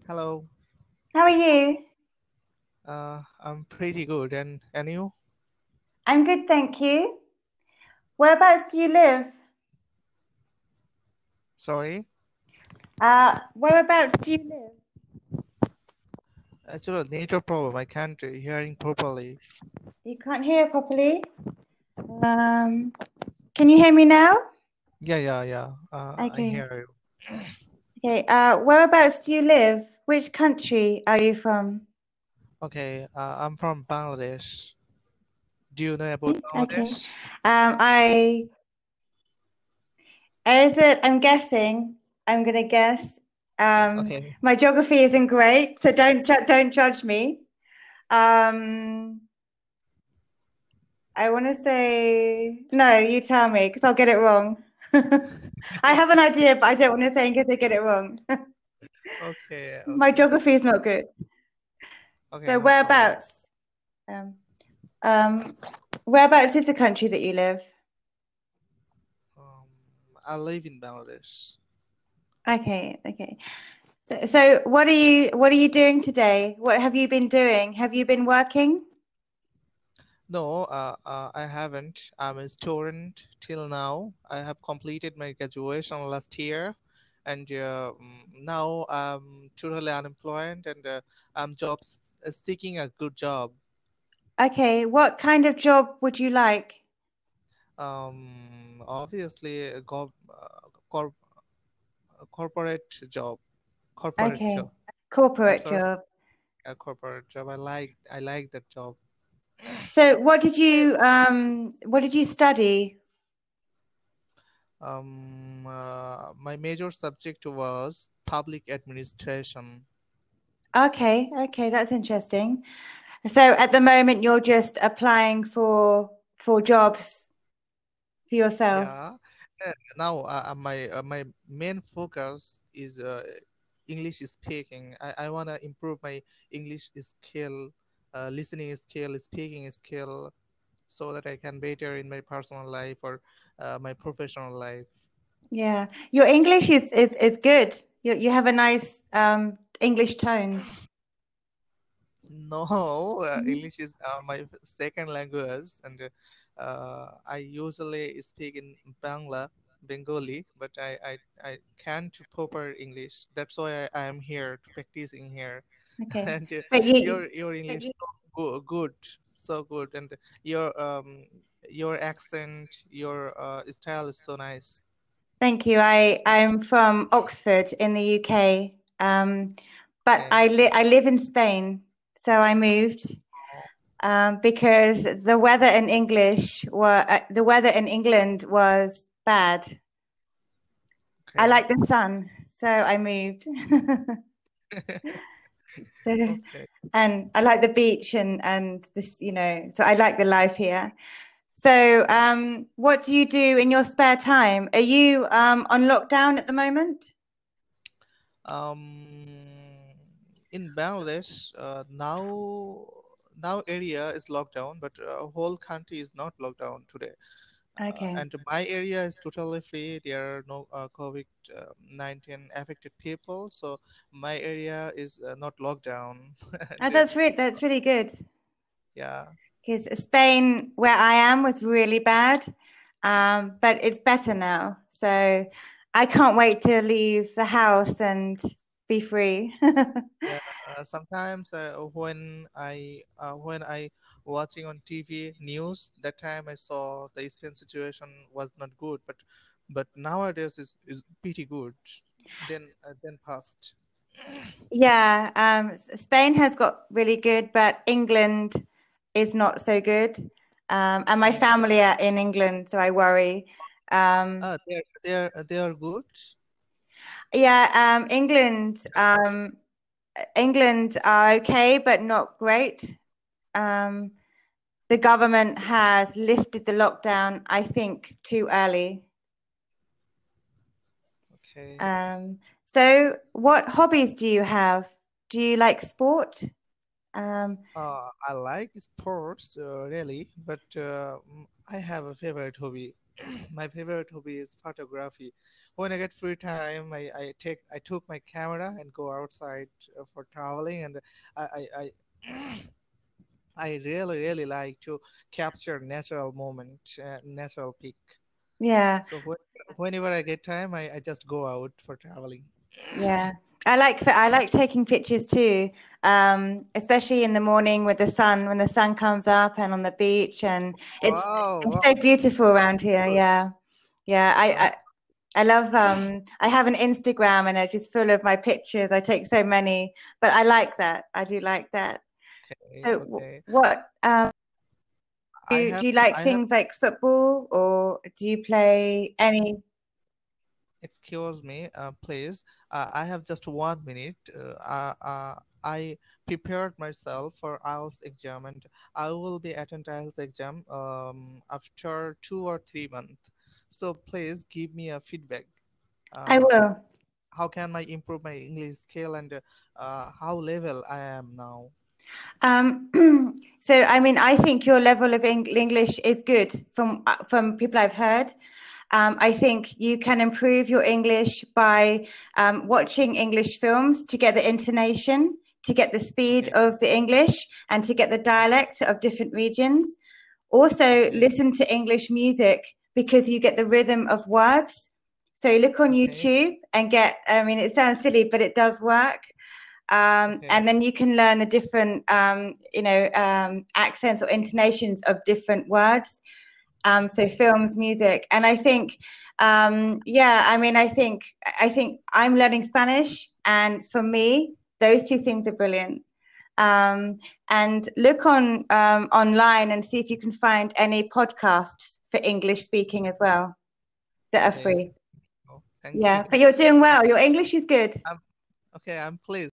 Hello. How are you? I'm pretty good. And you? I'm good, thank you. Whereabouts do you live? Sorry. Whereabouts do you live? Actually, network problem. I can't hearing properly. You can't hear properly. Can you hear me now? Yeah. I Okay. hear you. Okay. Whereabouts do you live? Which country are you from? Okay. I'm from Bangladesh. Do you know about Okay. Bangladesh? I is it? I'm guessing. I'm gonna guess. Okay. My geography isn't great, so don't judge me. Um, I want to say no. You tell me because I'll get it wrong. I have an idea, but I don't want to say in case I get it wrong. Okay. My Okay. geography is not good. Okay. So No problem. Um, um, whereabouts is the country that you live? Um, I live in Bangladesh. Okay. So what are you doing today? What have you been doing? Have you been working? No, I haven't. I'm a student till now. I have completed my graduation last year, and now I'm totally unemployed, and I'm job seeking a good job. Okay, what kind of job would you like? Obviously, a corporate job. Corporate Okay, job. I corporate searched job. a corporate job. I like that job. So what did you study? My major subject was public administration. Okay, that's interesting. So at the moment you're just applying for jobs for yourself. Yeah. Now my main focus is English speaking. I wanna improve my English skill, listening skill, speaking skill, so that I can better in my personal life or my professional life. Yeah. Your English is good. You have a nice English tone. No, Mhm. English is my second language, and I usually speak in Bengali, but I can't proper English. That's why I am here to practicing here. Okay. And But your English so good, so good, and your accent, your style is so nice. thank you. I'm from Oxford in the UK. But Okay. I live in Spain, so I moved Oh, because the weather in England was bad. I okay. like the sun, so I moved. So, Okay. and I like the beach and this, so I like the life here. So, what do you do in your spare time? Are you on lockdown at the moment? Um, in Bangladesh, now area is locked down, but whole country is not locked down today. Okay. And my area is totally free. There are no COVID-19 affected people, so my area is not locked down. Oh, And that's really good. yeah, Because Spain, where I am, was really bad, but it's better now. So I can't wait to leave the house and be free. yeah. Sometimes when I watching on TV news, that time I saw the Spain situation was not good, but nowadays is pretty good. Then past. Yeah, Spain has got really good, but England is not so good. And my Mm. family are in England, so I worry. Um, They are good. yeah, England are okay, but not great. Um, the government has lifted the lockdown, I think, too early. Okay. So what hobbies do you have? Do you like sport? Um, I like sports really, but I have a favorite hobby. my favorite hobby is photography. When I get free time, I took my camera and go outside for traveling, and I I really like to capture natural moment, natural peak. Yeah. So whenever I get time, I just go out for traveling. Yeah. I like taking pictures too, especially in the morning with the sun, when the sun comes up and on the beach, and it's Wow, it's so wow, beautiful around here. good. Yeah. Yeah. I, Uh, I love I have an Instagram and it's just full of my pictures. I take so many, but I like that. I do like that. okay, So okay. what I do have you like I have things like football or do you play any? excuse me, please. I have just 1 minute. I prepared myself for IELTS exam, and I will be attend IELTS exam after 2 or 3 months. So please give me a feedback. I Uh, will. how can I improve my English skill, and how level I am now? Um, so I mean, I think your level of English is good from people I've heard. I think you can improve your English by watching English films to get the intonation, to get the speed Okay, of the English, and to get the dialect of different regions. Also, okay, listen to English music because you get the rhythm of words. So look on okay, YouTube and get, I mean, it sounds silly, but it does work. okay, And then you can learn the different, accents or intonations of different words. So okay, films, music, and I think, yeah, I mean, I think I'm learning Spanish, and for me, those two things are brilliant. Um, and look on online and see if you can find any podcasts for English speaking as well that are okay. free. Oh, thank you. Yeah, but you're doing Uh, well. Your English is good. I'm okay. I'm pleased.